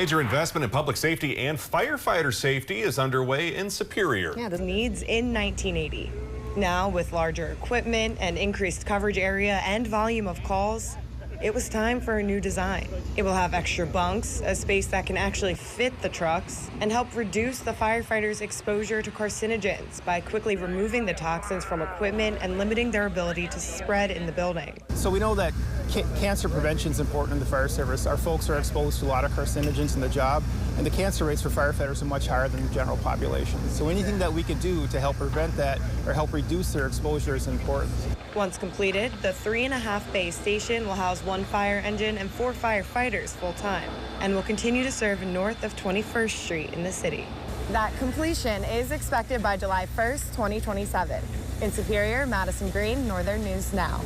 Major investment in public safety and firefighter safety is underway in Superior. Yeah, the needs in 1980. Now, with larger equipment and increased coverage area and volume of calls, it was time for a new design. It will have extra bunks, a space that can actually fit the trucks, and help reduce the firefighters' exposure to carcinogens by quickly removing the toxins from equipment and limiting their ability to spread in the building. So we know that cancer prevention is important in the fire service. Our folks are exposed to a lot of carcinogens in the job, and the cancer rates for firefighters are much higher than the general population. So anything that we could do to help prevent that or help reduce their exposure is important. Once completed, the 3.5-bay station will house 1 fire engine and 4 firefighters full-time, and will continue to serve north of 21st Street in the city. That completion is expected by July 1st, 2027. In Superior, Madison Green, Northern News Now.